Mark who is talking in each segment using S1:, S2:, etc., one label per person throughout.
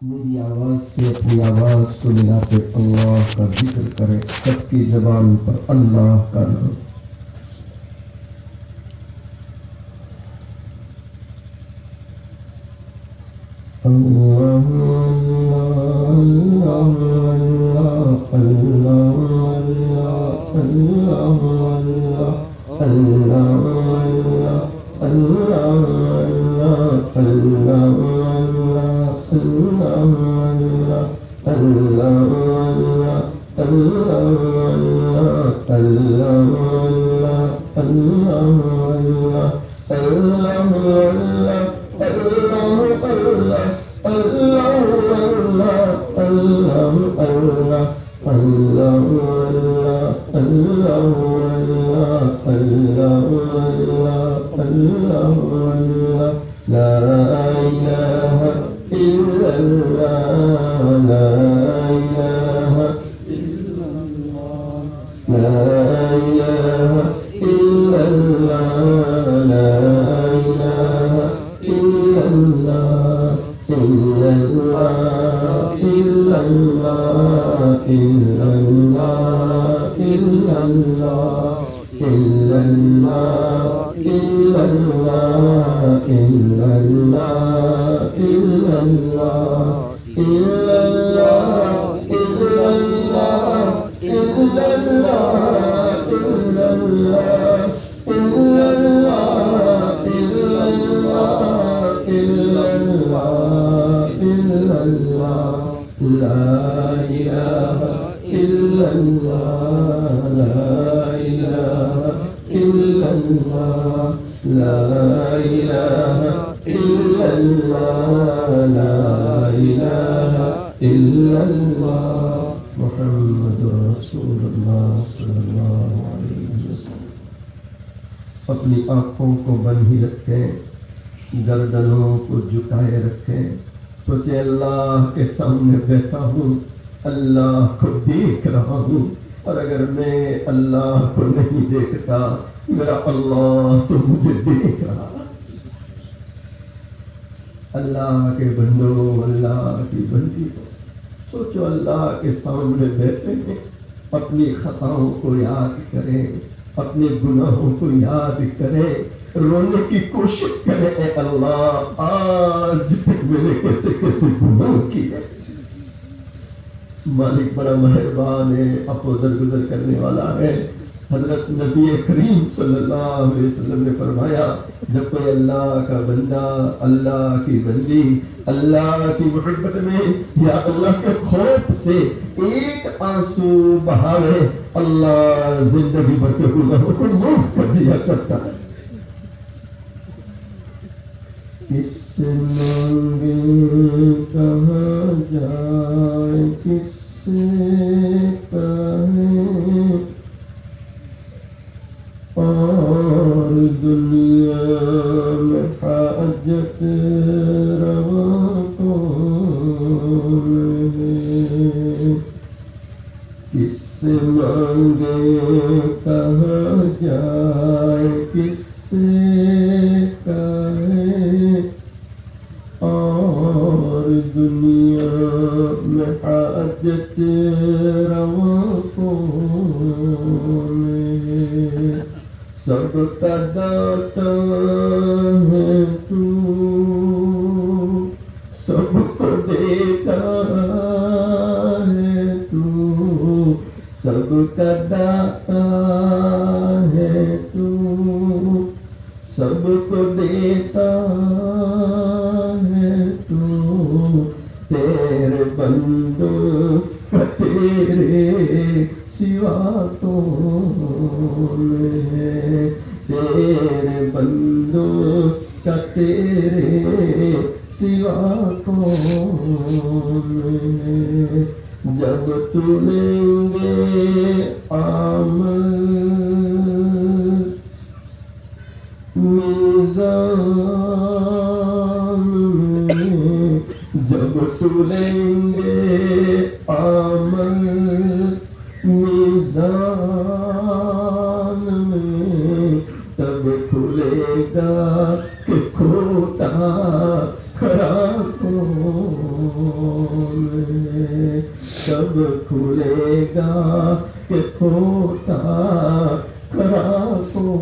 S1: میری آواز سے اپنی آواز کو ملاتے اللہ کا ذکر کرے، سب کی زبان پر اللہ کا نام۔ اپنی آنکھوں کو بند ہی رکھیں، گردنوں کو جھکائے رکھیں، سوچے اللہ کے سامنے بیٹھا ہوں، اللہ کو دیکھ رہا ہوں، اور اگر میں اللہ کو نہیں دیکھتا میرا اللہ تو مجھے دیکھ رہا۔ اللہ کے بندو، اللہ کی بندی ہو، سوچو اللہ کے سامنے بیٹھے ہیں، اپنی خطاؤں کو یاد کریں، اپنے گناہوں کو یاد کریں، رونے کی کوشش کریں، اے اللہ آج تک میں نے کیسے کیسے گناہ کیے۔ مالک بڑا مہربان ہے، اپو درگزر کرنے والا ہے۔ حضرت نبی کریم صلی اللہ علیہ وسلم نے فرمایا، جب کوئی اللہ کا بندہ، اللہ کی بندی اللہ کی محبت میں یا اللہ کے خوف سے ایک آنسو بہاوے، اللہ زندگی بھر کے گناہوں کو معاف کر دیا کرتا ہے۔ کس سے مانگے کہاں جائے، کس سے کہیں، اور دنیا میں حاجت روا کون ہے، کس سے مانگے کہاں جائے، کس سے کہے، اور دنیا میں حاجت روا کون ہے، سب کا داتا ہے تو، سب کو دیتا ہے تو، سب کا داتا ہے تو، سب کو دیتا ہے تو، تیرے بندوں کا تیرے سوا کون ہے، تیرے بندوں کا تیرے سوا کون ہے، جب تو لیں گے عمل میزان میں، جب تو لیں گے عمل میزان میں، تب کھلے گا کہ کھوٹا کھڑا کون میں کب کھلے گا کہ کھوتا کراکوں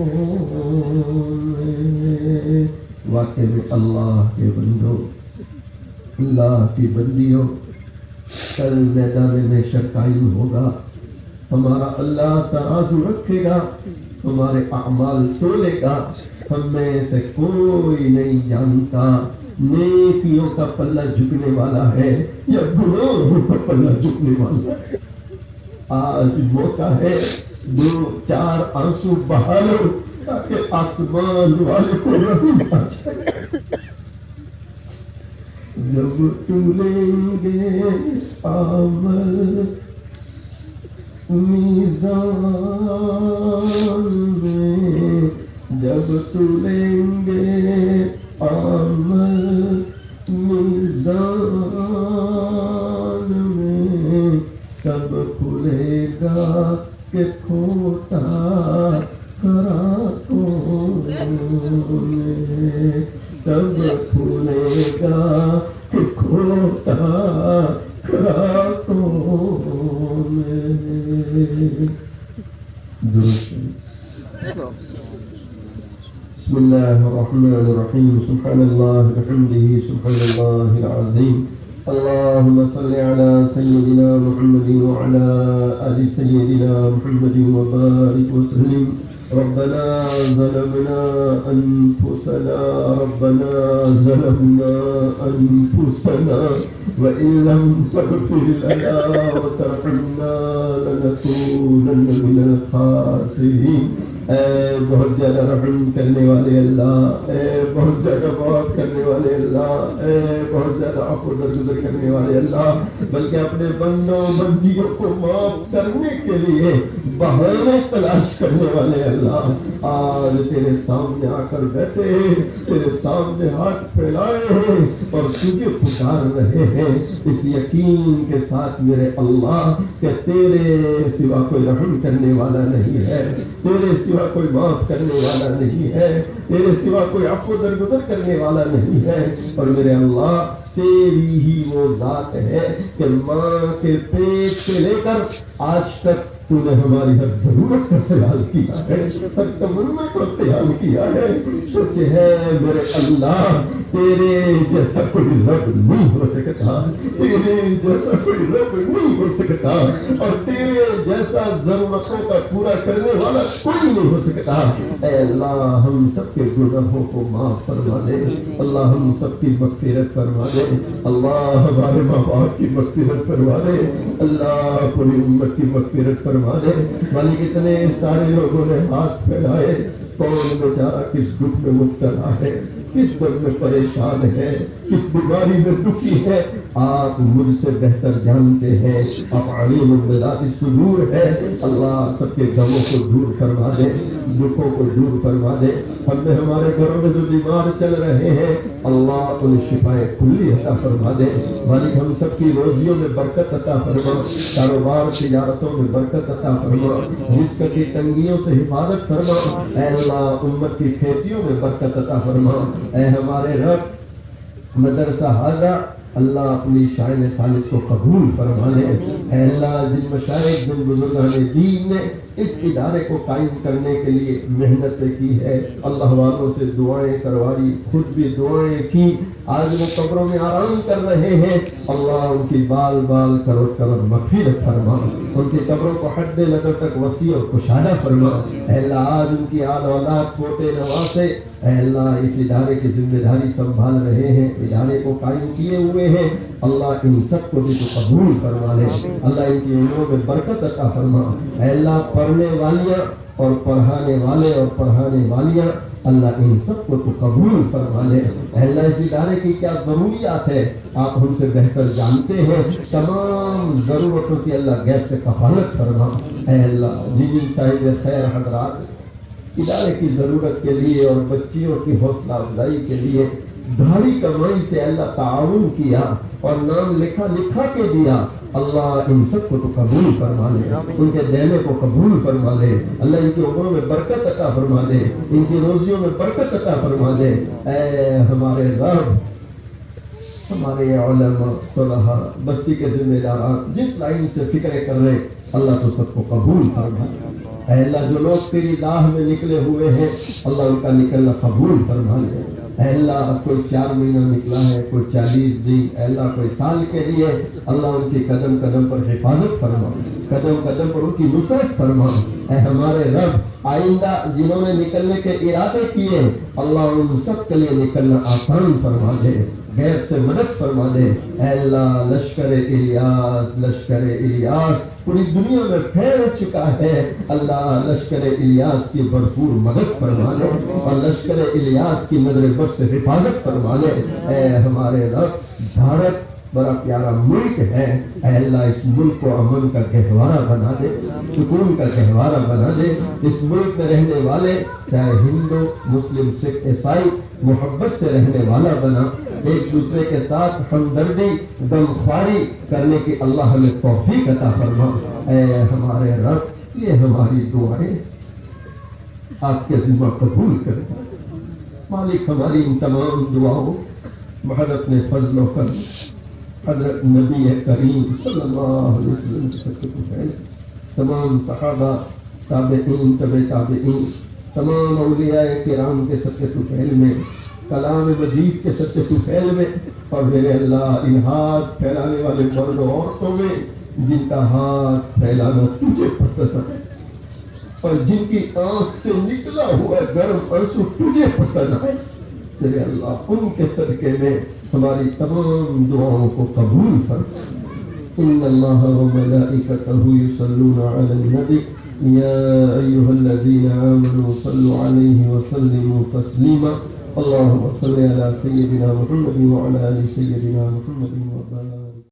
S1: میں. واقع میں اللہ کے بندوں، اللہ کی بندیوں، کل میدان محشر قائم ہوگا. ہمارا اللہ ترازو رکھے گا، ہمارے اعمال تولے گا. ہم میں سے کوئی نہیں جانتا نیکیوں کا پلہ جھکنے والا ہے یا گناہوں کا پلہ جھکنے والا ہے. آج موقع ہے 2-4 آنسو بہا لو تاکہ آسمان والے کو رحم آ جائے. جب تولیں گے عمل میزان میں، جب تولیں گے عمل میزان میں، تب کھلے گا کہ کھوتا کراکوں میں، تب کھلے گا کہ کھوتا کراکوں میں. بسم اللہ الرحمن الرحیم. سبحان اللہ بحمدہ سبحان اللہ العظیم. اللهم صل على سيدنا محمد وعلى آل سيدنا محمد وبارك وسلم. ربنا ظلمنا أنفسنا، ربنا ظلمنا أنفسنا وإن لم تغفر لنا وترحمنا لنكونن من الخاسرين. اے بہت زیادہ رحم کرنے والے اللہ، اے بہت زیادہ معاف کرنے والے اللہ، اے بہت زیادہ عفو درگزر کرنے والے اللہ، بلکہ اپنے بندوں بندیوں کو معاف کرنے کے لیے بہانے تلاش کرنے والے اللہ، آج تیرے سامنے آ کر بیٹھے ہیں، تیرے سامنے ہاتھ پھیلائے ہیں اور تجھے پکار رہے ہیں اس یقین کے ساتھ میرے اللہ کہ تیرے سوا کوئی رحم کرنے والا نہیں ہے، تیرے سوا کوئی معاف کرنے والا نہیں ہے، تیرے سوا کوئی عفو درگزر کرنے والا نہیں ہے. اور میرے اللہ تیری ہی وہ ذات ہے کہ ماں کے پیٹ سے لے کر آج تک تو نے ہماری ہر ضرورت کا خیال کیا ہے، ہر تمنا کا خیال کیا ہے. سچ ہے میرے اللہ تیرے جیسا کوئی رب نہیں ہو سکتا، تیرے جیسا کوئی رب نہیں ہو سکتا، اور تیرے جیسا ضرورتوں کا پورا کرنے والا کوئی نہیں ہو سکتا. اے اللہ ہم سب کے گناہوں کو معاف فرما دے، اللہ ہم سب کی مغفرت فرما دے، اللہ ہمارے ماں باپ کی مغفرت فرما دے، اللہ پوری امت کی مغفرت فرما دے. مالک اتنے سارے لوگوں نے ہاتھ پھیلائے، کون بیچارہ کس دکھ میں مبتلا ہے، کس درد میں پریشان ہے، کس بیماری میں دکھی ہے، آپ مجھ سے بہتر جانتے ہیں، آپ علیم بذات الصدور ہے. اللہ سب کے غموں کو دور فرما دے، دکھوں کو دور فرما دے. ہم نے ہمارے گھروں میں جو بیمار چل رہے ہیں اللہ ان شفائے کلی عطا فرما دے. مالک ہم سب کی روزیوں میں برکت عطا فرما، کاروبار تجارتوں میں برکت عطا فرما، رزق کی تنگیوں سے حفاظت فرما. اے اللہ امت کی کھیتیوں میں برکت عطا فرما. اے ہمارے رب مدرسہ ہاضہ اللہ اپنی شائن خالص کو قبول فرما لے. اے اللہ جن مشائخ جن بزرگان دین نے اس ادارے کو قائم کرنے کے لیے محنت کی ہے، اللہ والوں سے دعائیں کروائی، خود بھی دعائیں کی، آج وہ قبروں میں آرام کر رہے ہیں. اللہ ان کی بال بال کروڑ کروڑ مغفرت فرما، ان کی قبروں کو حد نظر تک وسیع اور کشادہ فرما. اے اللہ آج ان کی آل اولاد پوتے نواسے اے اللہ اس ادارے کی ذمہ داری سنبھال رہے ہیں، ادارے کو قائم کیے ہوئے ہیں. اللہ ان سب کو بھی تو قبول فرما لے، اللہ ان کی عمروں میں برکت عطا فرما. اے اللہ پڑھنے والیاں اور پڑھانے والے اور پڑھانے والیاں اللہ ان سب کو تو قبول فرما لے. اے اللہ اس ادارے کی کیا ضروریات ہے آپ ہم سے بہتر جانتے ہیں، تمام ضرورتوں کی اللہ غیب سے کفالت فرما. اے اللہ جن صاحب خیر حضرات ادارے کی ضرورت کے لیے اور بچیوں کی حوصلہ افزائی کے لیے بھاری کمائی سے اللہ تعاون کیا اور نام لکھا کے دیا، اللہ ان سب کو تو قبول فرما لے، ان کے دینے کو قبول فرما لے. اللہ ان کی عمروں میں برکت عطا فرما دے، ان کی روزیوں میں برکت عطا فرما دے. اے ہمارے رب ہمارے علماء صلحاء بستی کے ذمہ داران جس لائن سے فکریں کر رہے اللہ تو سب کو قبول فرما. اے اللہ جو لوگ تیری راہ میں نکلے ہوئے ہیں اللہ ان کا نکلنا قبول فرما لے. اے اللہ کوئی 4 مہینہ نکلا ہے، کوئی 40 دن، اے اللہ کوئی سال کے لیے، اللہ ان کی قدم قدم پر حفاظت فرما، قدم قدم پر ان کی نصرت فرما. اے ہمارے رب آئندہ جنہوں نے نکلنے کے ارادے کیے اللہ ان سب کے لیے نکلنا آسان فرما دے، غیب سے مدد فرما دے. اے اللہ لشکر الیاس پوری دنیا میں پھیل چکا ہے، اللہ لشکر الیاس کی بھرپور مدد فرما لے اور لشکر الیاس کی نظر بد سے حفاظت فرما لے. اے ہمارے رب بھارت بڑا پیارا ملک ہے، اے اللہ اس ملک کو امن کا گہوارہ بنا دے، سکون کا گہوارہ بنا دے. اس ملک میں رہنے والے چاہے ہندو مسلم سکھ عیسائی محبت سے رہنے والا بنا، ایک دوسرے کے ساتھ ہمدردی غمخواری کرنے کی اللہ ہمیں توفیق عطا فرما. اے ہمارے رب یہ ہماری دعائیں آپ کے ذمہ قبول کرے. مالک ہماری ان تمام دعاؤں محرت نے فضل و کرم حضرت نبی کریم صلی اللہ علیہ وسلم کے صدقے کو پھیل، تمام صحابہ تابعین تبع تابعین تمام اولیاء کرام کے صدقے کو پھیل میں، کلام مجید کے صدقے کو پھیل میں، اور میرے اللہ ان ہاتھ پھیلانے والے مرد و عورتوں میں جن کا ہاتھ پھیلانا تجھے پسند ہے اور جن کی آنکھ سے نکلا ہوا گرم آنسو تجھے پسند ہے، تیرے اللہ ان کے صدقے میں ہماری تمام دعاؤں کو قبول فرما. ان اللہ وملائکتہ یصلون علی النبی یا ایھا الذین آمنوا صلوا علیہ وسلموا تسلیما. اللهم صل علی سیدنا محمد وعلی آل سیدنا محمد وبارک